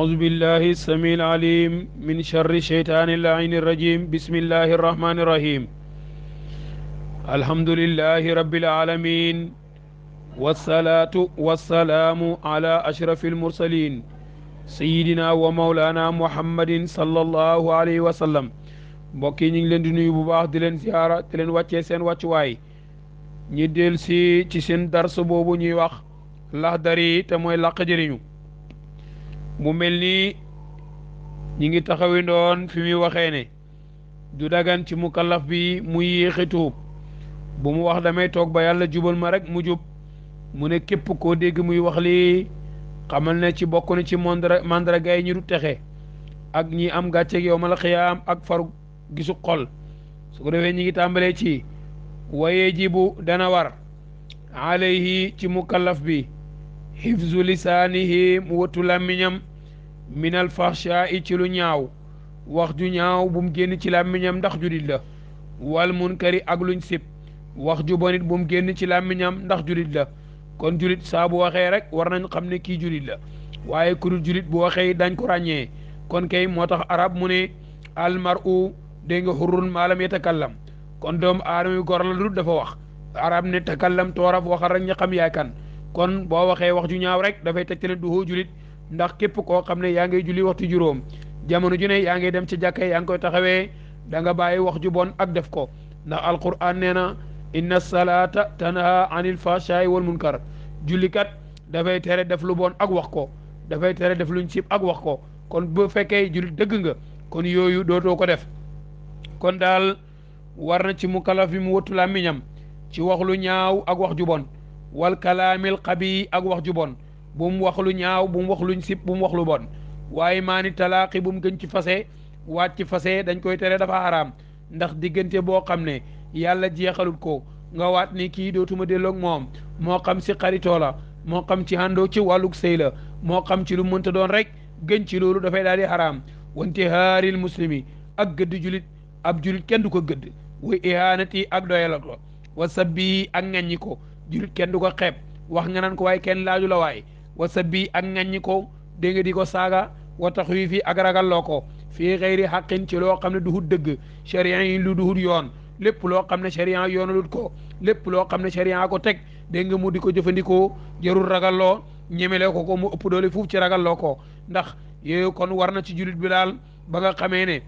أعوذ بالله السميع العليم من شر الشيطان اللعين الرجيم بسم الله الرحمن الرحيم الحمد لله رب العالمين والصلاة والسلام على أشرف المرسلين سيدنا ومولانا محمد صلى الله عليه وسلم mbokk yi ñu ngi leen di nuyu bu baax di leen ziyaara di leen wàccee seen wàccuwaay ñi del si ci seen dars boobu ñuy wax Laxdari te mooy làq jëriñu mu mel ni ñi ngi taxawi ndoon fi muy waxee ne du dagan ci mukallaf bi mu yéexi tuub bu mu wax damay toog ba yàlla jubal ma rek mu jub mu ne képp koo dégg muy wax lii xamal ne ci bokk na ci mandarga yi ñi du texe ak ñi am gàcceeg yawmal xiyaam ak faru gisu xol su ko defee ñi ngi tàmbalee ci waye jibu dana war alayhi ci mukallaf bi hifzu lisaanihi mu wattu làmmiñam minal fahshaa'i ci lu ñaaw wax ju ñaaw bu mu génn ci làmmiñam ndax julit la wal munkari ak luñ sib wax ju bonit bu mu génn ci làmmiñam ndax julit la kon julit saa bu waxee rek war nañ xam ne kii julit la waaye ku dul julit bu waxee dañ ko ràññee kon kay moo tax arab mu ne almar'u dégg nga hurrun maalam yatakallam kon doomu aadama yu gor la du dafa wax arab ne takallam tooraf waxal rek ña xam yaay kan kon boo waxee wax ju ñaaw rek dafay tegtale du hoo julit ndax képp koo xam ne yaa ngay julli waxtu juróom jamono ju ne yaa ngay dem ci jàkka yaa ngi koy taxawee da nga bàyyi wax ju bon ak def ko ndax alquran nee na inna salata tanha anil fahshaai wal munkar jullikat dafay tere def lu bon ak wax ko dafay tere def luñ sib ak wax ko kon bu fekkee jullit dëgg nga kon yooyu dootoo ko def kon daal war na ci mukallaf bi mu wëttu làmmiñam ci wax lu ñaaw ak wax ju bon wal kalaamil xabi ak wax ju bon bu mu wax lu ñaaw bu mu wax luñ sib bu mu wax lu bon waaye maani talaaqi bu mu gën ci fase waat ci fase dañ koy tere dafa xaraam ndax diggante boo xam ne yàlla jeexalut ko nga waat ni kii dootuma delloog moom moo xam si xaritoo la moo xam ci àndoo ci wàllug sëy la moo xam ci lu mënta doon rek gën ci loolu dafay daal di xaraam wante haaril muslimi ak gëdd julit ab julit kenn du ko gëdd wa ihanati ak doyala ko wa sabbi ak ŋaññi ko julit kenn du ko xeeb wax nga naan ko waaye kenn laaju la waay wa sabbi ak ŋaññi ko dégg nga di ko saaga wa taxwiifi ak ragalloo ko fii xëyri xaqin ci loo xam ne duhut dëgg sharia yi lu duhut yoon lépp loo xam ne sharia yoonalut ko lépp loo xam ne sharia ko teg dégg nga mu di ko jëfandikoo jarul ragalloo ñemele ko mu ëpp doole fuuf ci ragalloo ko ndax yooyu kon war na ci julit bi daal ba nga xamee ne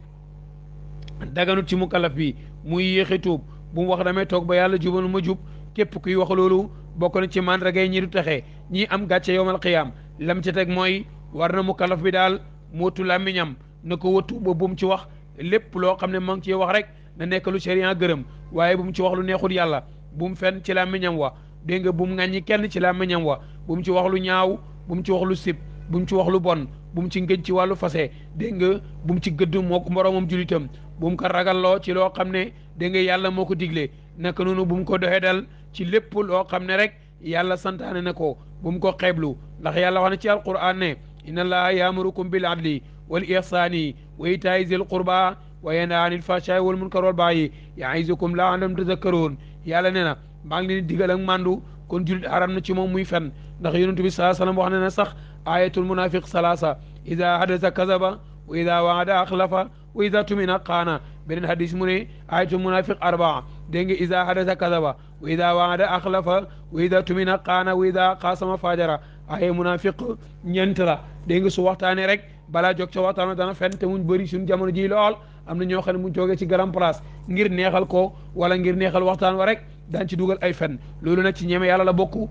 daganut ci mukallaf bi muy yéexi tuub bu mu wax damay toog ba yàlla jubal ma jub képp kuy wax loolu bokk na ci mandargay ñi du taxe ñi am gàcce yowmal qiyaam lam ci teg mooy war na mukallaf bi daal mu wattu làmmiñam na ko wattu ba bu mu ci wax lépp loo xam ne ma ngi ciy wax rek na nekk lu sharia gërëm waaye bu mu ci wax lu neexul yàlla bu mu fenn ci làmmiñam wa dégg nga bu mu ŋàññi kenn ci làmmiñam wa bu mu ci wax lu ñaaw bu mu ci wax lu sib bu mu ci wax lu bon bu mu ci ngëj ci wàllu fase dégg nga bu mu ci gëdd moo ko moroomam julitam bu mu ko ragalloo ci loo xam ne dégg nga yàlla moo ko digle naka noonu bu mu ko doxee dal ci lépp loo xam ne rek yàlla santaane na ko bu mu ko xeeblu ndax yàlla wax na ci alquran ne inna allaha yaamurukum bil adli wal ihsani wa itaa'i zil qurba wa yanha anil fahshaai wal munkar wal bagyi ya'izukum la'allakum tadhakkarun yàlla ne na maa ngi leen digal ak mandu kon julit haram na ci moom muy fen ndax yonent bi sallallahu alayhi wasallam wax na ne sax ayatul munafiq salasa ida hadasa kazaba wa ida waada axlafa wa ida tumina qaana beneen hadis mu ne ayatul munafiq arbaa dégg nga ida hadasa kazaba wa ida waada axlafa wa ida tumina qaana wa ida qaasama fajara ay munafiq ñeent la dégg nga su waxtaanee rek balaa jóg ca waxtaan dana fen te muñ bëri suñu jamono ji lool am na ñoo xam ne muñ toogee ci grand place ngir neexal ko wala ngir neexal waxtaan wa rek daan ci dugal ay fen loolu nag ci ñeme yàlla la bokku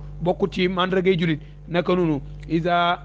ci mandargay julit naka noonu isa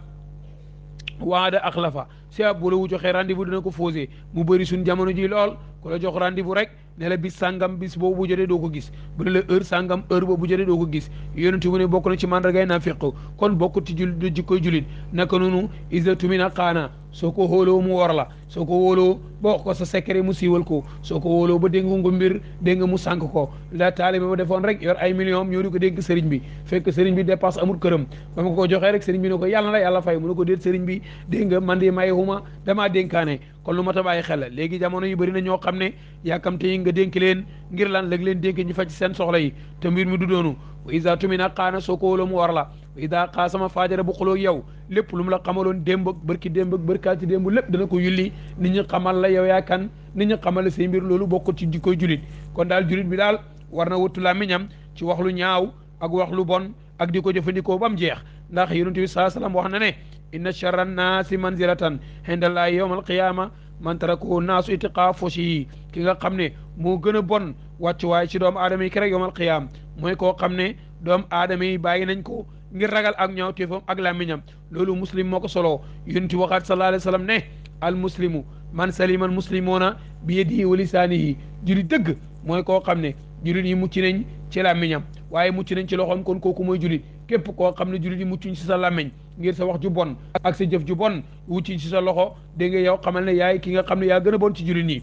waada axlafa si ab bu la wu joxee rendez-vous dina ko fausé mu bëri suñ jamono ji lool ku la jox rendez-vous rek ne la bis sàngam bis boobu bu jotee doo ko gis bu ne la heure sàngam heure boobu bu jotee doo ko gis yonent mu ne bokk na ci mandargay naafiq kon bokk ci julit jikkoy julit naka noonu isa tumina qaana soo ko xooloo mu war la soo ko wóoloo ba wax ko sa secret mu siiwal ko soo ko wóoloo ba dénk ko mbir dégg nga mu sànk ko la taalibe ba defoon rek yor ay millions ñoo di ko dénk sëriñ bi fekk sëriñ bi dépasse amul këram ba ma ko joxee rek sëriñ bi ne ko yàlla na la yàlla fay mu ne ko déet sëriñ bi dégg nga man de maye huma damaa dénkaane kon lu mat a bàyyi xel la léegi jamono yu bëri na ñoo xam ne yàkkamte yi nga dénk leen ngir lan léegi leen dénk ñu faj seen soxla yi te mbir mi du doonu wa iza tumina qaana soo ko wóoloo mu war la ida xaasama faajara bu xuloo yow lépp lu mu la xamaloon démb ak bërki démb ak bërkaati démb lépp dana ko yulli nit ñi xamal la yow yaa kan nit ñi xamal la say mbir loolu bokkul ci jikkoy julit kon daal julit bi daal war na wuttu làmmiñam ci wax lu ñaaw ak wax lu bon ak di ko jëfandikoo ba mu jeex ndax yonent bi saa salaam wax na ne inna charra nnaasi manzilatan indallahi yawma alqiyama man tarako naasu itiqaa foshihi ki nga xam ne moo gën a bon wàccuwaay ci doomu aadama yi kerek yawmal qiyaam mooy koo xam ne doomu aadama yi bàyyi nañ ko ngir ragal ak ñaaw téefam ak làmmiñam loolu muslim moo ko soloo yonent bi waxaat sallallahu alayhi wa sallam ne al muslimu man salima al muslimuna bi yadihi wa lisaanihi julit dëgg mooy koo xam ne julit yi mucc nañ ci làmmiñam waaye mucc nañ ci loxoom kon kooku mooy julit képp koo xam ne julit yi muccuñ ci sa làmmiñ ngir sa wax ju bon ak sa jëf ju bon wuccuñ ci sa loxo dégg nga yow xamal ne yaay ki nga xam ne yaa gën a bon ci julit ñi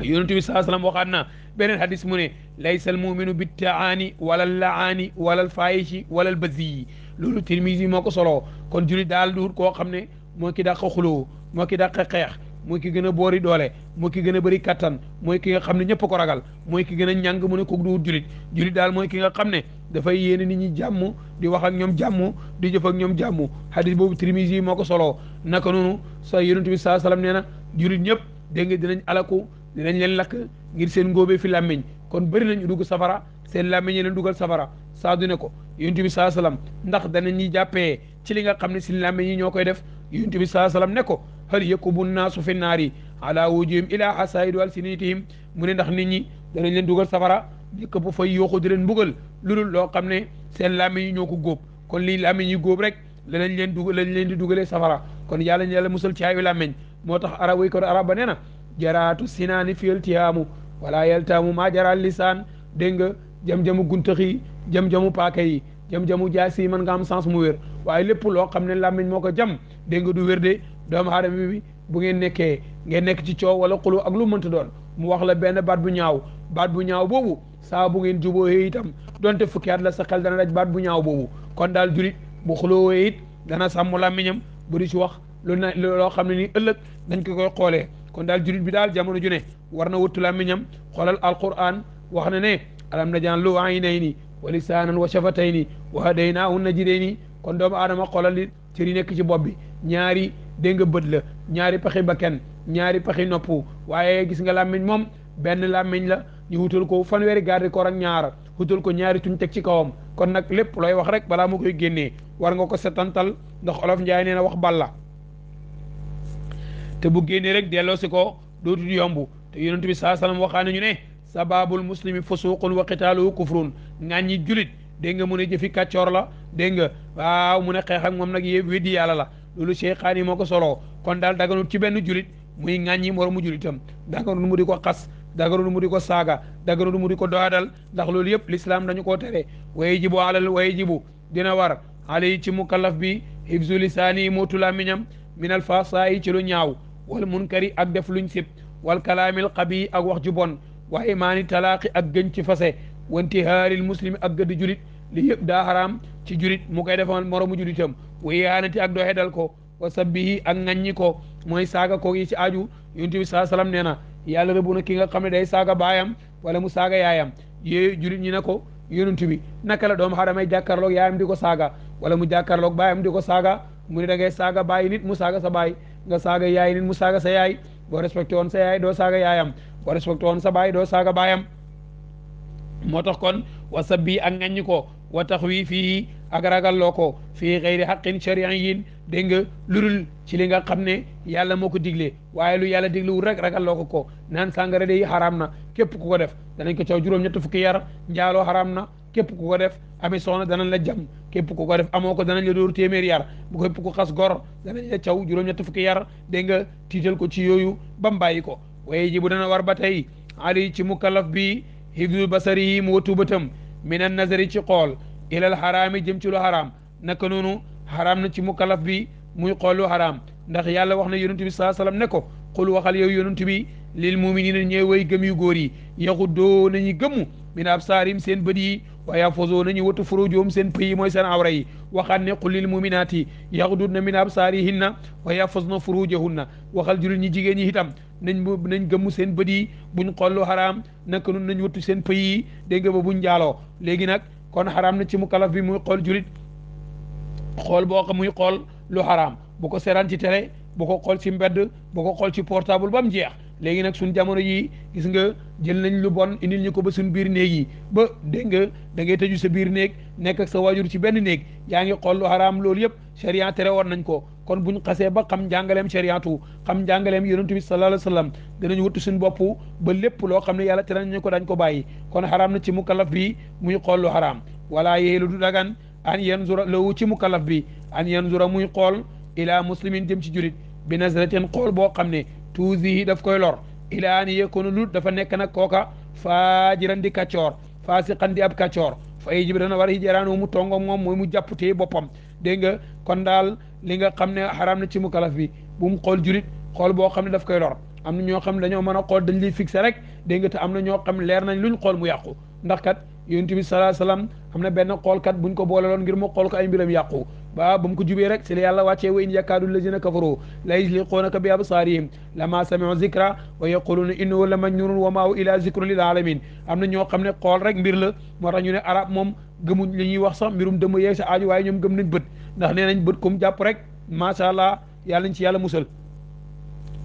yonent bi saa salaam waxaat na beneen hadis mu ne laysa al muminu bittaani wala al laani wala al faayishi wala al baziyi loolu Tirmisi moo ko soloo kon julit daal duut koo xam ne moo ki dàq xuloo moo ki dàq xeex mooy ki gën a boori doole mooy ki gën a bëri kattan mooy ki nga xam ne ñëpp ko ragal mooy ki gën a ñàng mu ne ko duut julit julit daal mooy ki nga xam ne dafay yéene nit ñi jàmm di wax ak ñoom jàmm di jëf ak ñoom jàmm hadis boobu Tirmisi moo ko soloo naka noonu sa yonent bi saa salaam nee na julit ñëpp dégg nga dinañ alaku dinañ leen lakk ngir seen ngóobee fi làmmiñ kon bëri nañu dugg safara seen làmmiñ leen dugal safara saadu ne ko yonent bi saa salaam ndax danañuy jàppee ci li nga xam ne si làmmiñ yi ñoo koy def yonent bi saa salaam ne ko hal yakubu naasu fi naari ala wujuhim ila hasaidu alsinatihim mu ne ndax nit ñi danañ leen dugal safara di këpp fay yooxu di leen mbugal lulul loo xam ne seen làmmiñ yi ñoo ko góob kon lii làmmiñ yi góob rek lañ leen di dugalee safara kon yàlla musal ci ayu làmmiñ moo tax arab yi ko arab ba nee na jaraatu sinaani fi iltihaamu wala yaltaamu maa jaral lisaan dégg nga jam-jamu guntax yi jam-jamu paaka yi jam-jamu jaasi yi mën nga am sens mu wér waaye lépp loo xam ne làmmiñ moo ko jam dégg nga du wér de doomu aadama bi bu ngeen nekk ci coow wala xulu ak lu mënta doon mu wax la benn baat bu ñaaw boobu saa bu ngeen jubóoyee itam donte fukki at la sa xel dana daj baat bu ñaaw boobu kon daal julit bu xulóowee it dana sàmm làmmiñam bu di ci wax loo xam ne ni ëllëg dañ ko koy xoolee kon daal julit bi daal jamono ju ne war na wuttu làmmiñam xoolal alquran wax na ne alam naj'al lahu aynayni wa lisaanan wa shafatayni wa hadaynaahu najdayni kon doomu aadama xoolal li cër yi nekk ci bopp bi ñaari dégg nga bët la ñaari paxi bakkan ñaari paxi nopp waaye gis nga làmmiñ moom benn làmmiñ la ñu wutal ko fanweeri garde corps ak ñaar wutal ko ñaari tuñ teg ci kawam kon nag lépp looy wax rek balaa mu koy génnee war nga ko setantal ndax olof Njaay nee na wax balla te bu génnee rek delloo si ko dootul yomb te yonent bi saa salaam waxaa nañu ne sababul muslimi fusuqun wa qitaaluhu kufrun ŋàññi julit dégg nga mu ne jëfi kàccoor la dégg nga waaw mu ne xeex ak moom nag yëpp weddi yàlla la loolu Cheikhaani moo ko soloo kon daal daganut ci benn julit muy ŋàññi moromu julitam daganut mu di ko xas daganut mu di ko saaga daganut mu di ko doyadal ndax loolu yëpp l'islam dañu koo tere waye jibu dina war alay ci mukallaf bi hifzu lisaani mootu làmmiñam min al fasaayi ci lu ñaaw wal munkari ak def luñ sib wal kalaamil qabi ak wax ju bon wa imaani talaaqi ak gën ci fase wantihaaril muslimi ak gëdd julit li yëpp daa xaraam ci julit mu koy defal moromu julitam wa ihaanati ak doxedal ko wa sabbihi ak ŋaññi ko mooy saaga ko yi ci aju yonent bi saa salaam nee na yàlla rëbb na ki nga xam ne day saaga baayam wala mu saaga yaayam yooyu julit ñi ne ko yonent bi naka la doomu aadama jàkkaarloog yaayam di ko saaga wala mu jàkkaarloog baayam di ko saaga mu ne da ngay saaga baay nit mu saaga sa baay nga saaga yaay nit mu saaga sa yaay boo respecté woon sa yaay doo saaga yaayam boo respecté woon sa baay doo saaga baayam moo tax kon wa sabbi ak ŋaññi ko wa taxwiifihi ak ragalloo ko fii xeyri xaqin shari'iyyin dégg nga lurul ci li nga xam ne yàlla moo ko digle waaye lu yàlla diglewul rek ragalloo ko naan sàngara day xaraam na képp ku ko def danañ ko caw juróom-ñett fukki yar njaaloo xaraam na képp ku ko def ami soxna danañ la jam képp ku ko def amoo ko danañ la dóor téeméer yar bu képp ku xas gor danañ la caw juróom-ñett fukki yar dégg nga tiital ko ci yooyu ba mu bàyyi ko waaye ji bu dana war ba tey ali ci mukallaf bi hifdu basarihi mu wëttu bëtam minan nazari ci xool ilal xaraami jëm ci lu xaraam naka noonu xaraam na ci mukallaf bi muy xool lu xaraam ndax yàlla wax na yonent bi saa salaam ne ko xul waxal yow yonent bi lil muminina ñooy way gëm yu góor yi yaxuddoo nañu gëmmu min absaarim seen bët yi wa yahfazoo nañu watu furujoom seen pëy yi mooy seen awra yi waxaat ne qul lil muminaati yaxdudna min absaarihinna wa yahfazna furujahunna waxal jullit ñi jigéen ñi itam nañ gëmmu seen bët yi buñ xool lu xaraam naka nun nañ wattu seen pëy yi dégg nga ba buñ njaaloo léegi nag kon xaraam na ci mukallaf bi muy xool julit xool boo xam muy xool lu xaraam bu ko seetaan ci télé bu ko xool ci mbedd bu ko xool ci portable ba mu jeex léegi nag suñ jamono yi gis nga jël nañ lu bon indil ñu ko ba suñ biir néeg yi ba dégg nga da ngay tëju sa biir néeg nekk ak sa waajur ci benn néeg yaa ngi xool lu xaraam loolu yëpp sharia tere woon nañ ko kon buñ xasee ba xam njàngaleem shariatu xam njàngaleem yonent bi sallallahu alayhi wa sallam dinañ wuttu suñ bopp ba lépp loo xam ne yàlla tere nañ ko dañ ko bàyyi kon xaraam na ci mukallaf bi muy xool lu xaraam wala yéelu du dagan an yanzura lawu ci mukallaf bi an yanzura muy xool ila muslimin jëm ci julit bi nazratin xool boo xam ne tuusihi daf koy lor ila an yakunu lut dafa nekk nag kooka faajiran di kaccoor faasiqan di ab kaccoor fa yajib dana war a hijraanu mu tongo moom mooy mu jàpputee boppam dégg nga kon daal li nga xam ne xaraam na ci mukallaf bi bu mu xool julit xool boo xam ne daf koy lor am na ñoo xam ne dañoo mën a xool dañ liy fixé rek dégg nga te am na ñoo xam leer nañ luñ xool mu yàqu ndax kat yonent bi sallallahu alayhi wasallam am na benn xoolkat buñ ko boole loon ngir mu xool ko ay mbiram yàqu ba mu ko jubee rek si la yàlla wàccee wa in yakaadu lazina kafaru la yuzliquunaka bi absaarihim lama sami'u zikra wa yaquluna innahu la majnunun wa ma huwa illa zikrun lil alamin am na ñoo xam ne xool rek mbir la moo tax ñu ne arab moom gëmuñ li ñuy wax sax mbirum dëmm yeeg sa aaju waaye ñoom gëm nañ bët ndax nee nañ bët kum jàpp rek macha allah yàlla nañ ci yàlla musal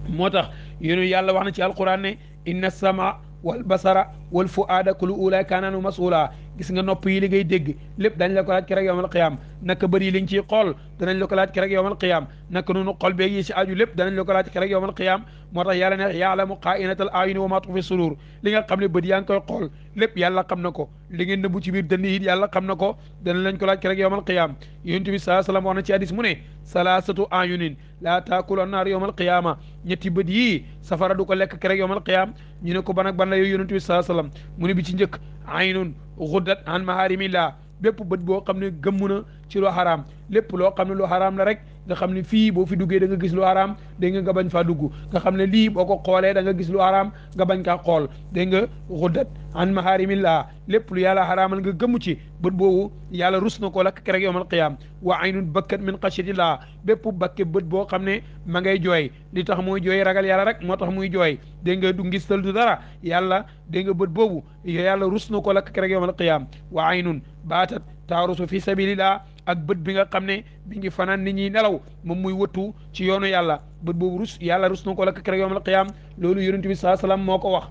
moo tax yéen yàlla wax na ci alquran ne inna sama wal basara wal fuaada kullu ulaa'ika kaana anhu mas'uula gis nga nopp yi li ngay dégg lépp dañ la ko laaj keroog yawmal qiyaam naka bëri yi li nga ciy xool danañ la ko laaj keroog yawmal qiyaam naka noonu xol beeg yi si aju lépp danañ la ko laaj keroog yawmal qiyaam moo tax yàlla ne ya'lamu xaa'inatal a'yuni wa maa tuxfi suduur li nga xam ne bët yaa ngi koy xool lépp yàlla xam na ko li ngeen nëbbu ci biir dënn yi yàlla xam na ko danañ lañ ko laaj keroog yawmal qiyaam yonent bi sallallahu alayhi wa sallam wax na ci hadis mu ne salaasatu a'yunin laa taakulu an-naar yawmal qiyaama ñetti bët yii safara du ko lekk keroog yawmal qiyaam ñu ne ko ban ak ban la yow yonent bi sallallahu alayhi wa sallam mu ne bi ci njëkk aynun xuddat an maharimillah bépp bët boo xam ne gëmm na ci lu xaraam lépp loo xam ne lu xaraam la rek nga xam ne fii boo fi duggee da nga gis lu xaraam dégg nga bañ faa dugg nga xam ne lii boo ko xoolee da nga gis lu xaraam nga bañ kaa xool dégg nga xuddat an maharimillah lépp lu yàlla xaraamal nga gëmm ci bët boobu yàlla rus na ko lakk kerek yawmal qiyaam wa aynun bakkat min xashyatillah bépp bakke bët boo xam ne ma ngay jooy li tax muy jooy ragal yàlla rek moo tax muy jooy dégg nga du ngistal du dara yàlla dégg nga bët boobu yàlla rus na ko lakk kerek yawmal qiyaam wa aynun baatat taarusu fi sabilillah ak bët bi nga xam ne bi ngi fanaan nit ñi nelaw moom muy wëttu ci yoonu yàlla bët boobu rus yàlla rus na ko lakk kerek yawmal qiyaam loolu yonent bi sallallahu alayhi wasallam moo ko wax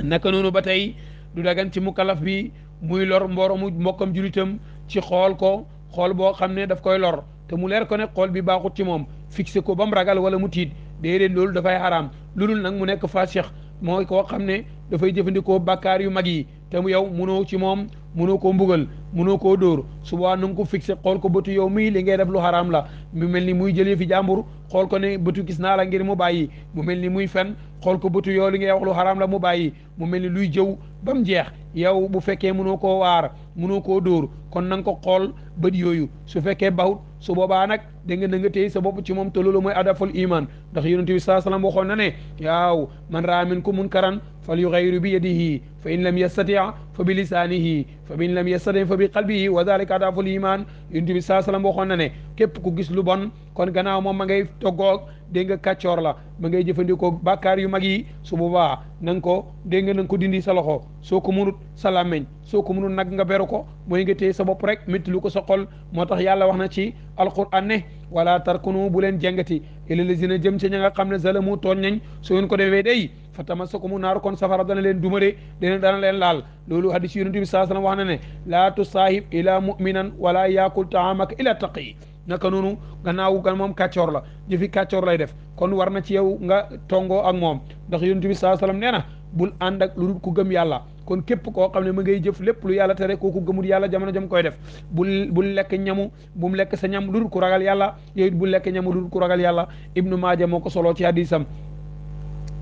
naka noonu ba tey du dagan ci mukallaf bi muy lor mboromu mbokkam julitam ci xool ko xool boo xam ne daf koy lor te mu leer ko ne xool bi baaxut ci moom fixé ko ba mu ragal wala mu tiit déedéet loolu dafay xaraam lu dul nag mu nekk faasix mooy koo xam ne dafay jëfandikoo bàkkaar yu mag yi te mu yow munoo ci moom munoo koo mbugal munoo koo dóor suba na nga ko fixé xool ko bëtu yow mii li ngay def lu xaraam la mu mel ni muy jëlee fi jàmbur xool ko ne bëtu gis naa la ngir mu bàyyi mu mel ni muy fen xool ko bëtu yow li ngay wax lu xaraam la mu bàyyi mu mel ni luy jëw ba mu jeex yow bu fekkee munoo koo waar munoo koo dóor kon na nga ko xool bët yooyu su fekkee bawut su boobaa nag da nga na nga téye sa bopp ci moom te loolu mooy adaful iman ndax yonent bi sallallahu alayhi wasallam waxoon na ne yaaw man raa minkum munkaran fal yughayyiru bi yadihi fa in lam yastati' fa bi lisanihi fa in lam yastati' fa bi qalbihi wa dhalika adaful iman yonent bi sallallahu alayhi wasallam waxoon na ne képp ku gis lu bon kon gannaaw moom ma ngay toggoog dégg nga kàccoor la ma ngay jëfandikoo bàkkaar yu mag yi su boobaa na nga ko dégg nga na nga ko dindi sa loxo soo ko munut sa làmmeñ soo ko munut nag nga beru ko mooy nga téye sa bopp rek métti lu ko sa xol moo tax yàlla wax na ci alquran ne wala tarkunu bu leen jàngati ila lazina jëm ci ña nga xam ne zalamu tooñ nañ su ngeen ko defee day fa tamassakumu naar kon safara dana leen dumare dana leen laal loolu hadis yonent bi sallallahu alayhi wasallam wax na ne laa tusaahib ila mu'minan wala yaakul taamaka ila taqi naka noonu gannaaw gan moom kàccoor la jëfi kàccoor lay def kon war na ci yow nga tongoo ak moom ndax yonent bi sallallahu alayhi wasallam nee na bul ànd ak lu dul ku gëm yàlla kon képp koo xam ne ma ngay jëf lépp lu yàlla tere kooku gëmul yàlla jamono jam koy def bul lekk ñamu bu mu lekk sa ñam lu dul ku ragal yàlla yow it bul lekk ñamu lu dul ku ragal yàlla ibnu maaja moo ko soloo ci hadisam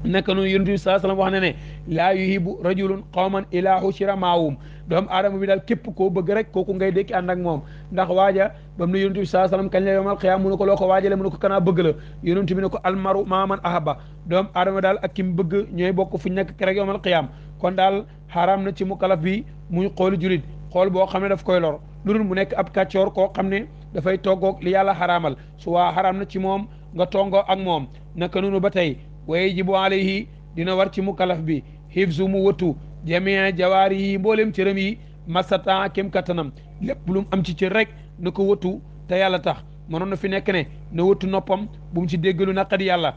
naka noonu yonent bi sallallahu alayhi wasallam wax na ne laa yuhibu rajulun qawman ilaa hushira maahum doomu aadama bi daal képp koo bëgg rek kooku ngay dékki ànd ak moom ndax waaja bam ne yonent bi sallallahu alayhi wasallam kañ la yawmal qiyaama mu ne ko loo ko waajale mu ne ko kanaa bëgg la yonent bi ne ko almaru maa man ahaba doomu aadama daal ak ki mu bëgg ñooy bokk fu ñu nekk rek yawmal qiyaama kon daal xaraam na ci mukallaf bi muy xooli julit xool boo xam ne daf koy lor lu dul mu nekk ab kàccoor koo xam ne dafay toggoog li yàlla xaraamal su waa xaraam na ci moom nga tongoo ak moom naka noonu ba tey wa yajibu alayhi dina war ci mukallaf bi hifzu mu wëttu jamii jawaari yi mboolem cëram yi masata kem kattanam lépp lu mu am ci cër rek na ko wëttu te yàlla tax mënoon na fi nekk ne na wëttu noppam bu mu ci déggalu naqadi yàlla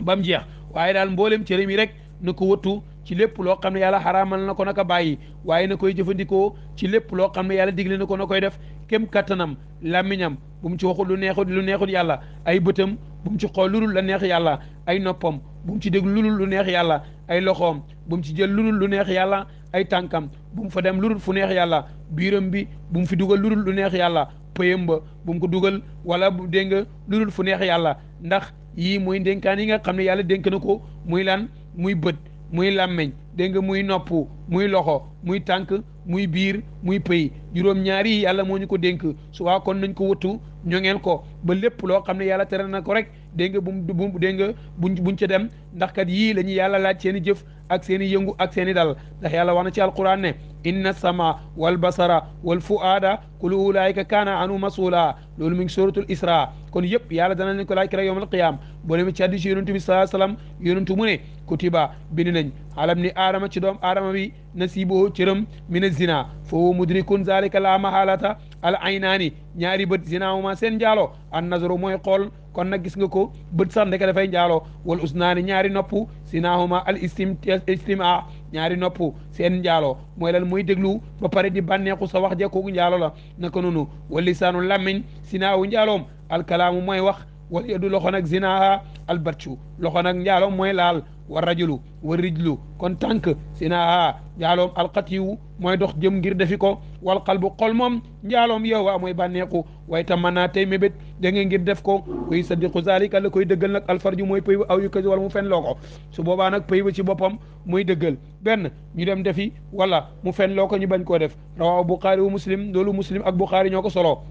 ba mu jeex waaye daal mboolem cëram yi rek na ko wëttu ci lépp loo xam ne yàlla xaraamal na ko naka bàyyi waaye na koy jëfandikoo ci lépp loo xam ne yàlla digle na ko na koy def kem kattanam làmmiñam bu mu ci waxul lu neexul yàlla ay bëtam bu mu ci xool lulul la neex yàlla ay noppam bu mu ci déglu lulul lu neex yàlla ay loxoom bu mu ci jël lulul lu neex yàlla ay tànkam bu mu fa dem lulul fu neex yàlla biiram bi bu mu fi dugal lulul lu neex yàlla pëyam ba bu mu ko dugal wala bu dégg nga lulul fu neex yàlla ndax yii mooy ndénkaan yi nga xam ne yàlla dénk na ko muy lan muy bët muy làmmeñ dégg nga muy nopp muy loxo muy tànk muy biir muy pëy juróom-ñaari yi yàlla moo ñu ko dénk su waa kon nañ ko wëttu ñoŋeel ko ba lépp loo xam ne yàlla tere na ko rek dégg nga bu dégg nga buñ ca dem ndax kat yii la ñuy yàlla laaj seen i jëf ak seen i yëngu ak seen i dal ndax yàlla wax na ci alquran ne inna sama wal basara wal fuaada kullu ulaayika kaana anu masula loolu mi ngi suratul isra kon yëpp yàlla dana leen ko laaj kera yawmal qiyaam boo demee ci hadiis yonentu bi sallallahu alayhi wasallam yonentu mu ne kutiba bind nañ alam ni aadama ci doom aadama bi nasiiboo cëram mina zina foo mudrikun zalika la mahalata al aynaani ñaari bët zina huma seen njaalo an nazaru mooy xool kon nag gis nga ko bët sax ndeke dafay njaaloo wal usnaani ñaari nopp sinahuma al istima ñaari nopp seen njaaloo mooy lan muy déglu ba pare di bànneexu sa wax ja kooku njaalo la naka noonu wal lisaanu làmmiñ sinaahu njaaloom alkalaamu mooy wax wal yadu loxo nag zinaha al batcu loxo nag njaaloom mooy laal wa rajulu wa rijlu kon tànk sinaha njaaloom alxatiwu mooy dox jëm ngir defi ko wal qalbu xol moom njaaloom yow waa mooy bànneexu way tam mën naa tey mébét da nga ngir def ko koy sadiqu zalika la koy dëggal nag alfarju mooy pëy ba aw yu kasi wala mu fen loo ko su boobaa nag pëy ba ci boppam muy dëggal benn ñu dem defi wala mu fen loo ko ñu bañ koo def rawahu Bukhari wa Muslim loolu Muslim ak Bukhari ñoo ko solo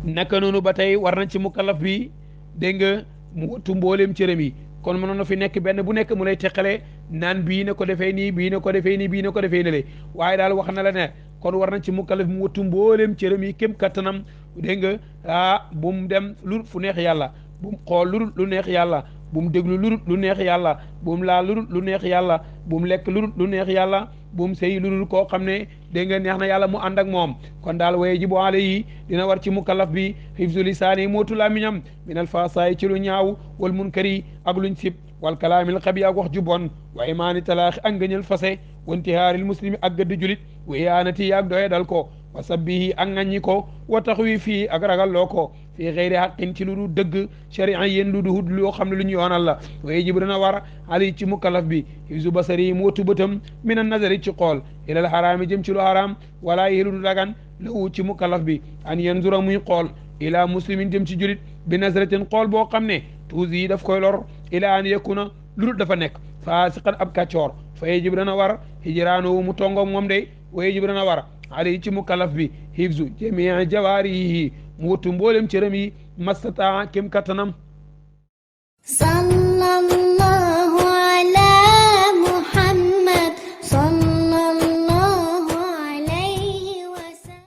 naka noonu ba tey war nañ ci mukallaf bi dégg nga mu wattu mbooleem cëram yi kon mënoon na fi nekk benn bu nekk mu lay teqale naan bii na ko defee nii bii na ko defee nii bii na ko defee ne waaye daal wax na la ne kon war nañ ci mukallaf mu wattu mbooleem cëram yi kéem kattanam dégg nga bu mu dem lu fu neex yàlla bu mu xool lu neex yàlla bu mu déglu lu neex yàlla bu mu laal lu neex yàlla bu mu lekk lu neex yàlla bu mu sëy lu koo xam ne dégg nga neex na yàlla mu ànd ak moom kon daal waye ji bu ale yi dina war ci mukallaf bi hifzu lisaani mootu làmmiñam min al fasaay ci lu ñaaw wal munkari ak luñ sib wal kalaamil xabi ak wax ju bon wa imaani talaaxi ak ngëñal fase wa intihaaril muslimi ak gëdd julit wa iyaanati ak doye dal ko wa sabbihi ak ŋaññi ko wa taxwiifi ak ragal loo ko fii xeyri xaqin ci lu du dëgg sharia yéen lu du loo xam ne lu ñu yoonal la waye ji bu dana war ali ci mukallaf bi hifzu basari mu watu bëtam min an nazari ci xool ilal xaraami jëm ci lu xaraam wala yélu du dagan lawu ci mukallaf bi an yanzura muy xool ila muslimin jëm ci julit bi nazratin xool boo xam ne tuusi yi daf koy lor ila an yakuna lu dul dafa nekk faasiqan ab kàccoor fa yejib dana war hijraanu mu tongoog moom de wa yejib dana war ali ci mukallaf bi hifzu jamii jawaarihi mu wattu mboolem cëram yi mastata kem kattanam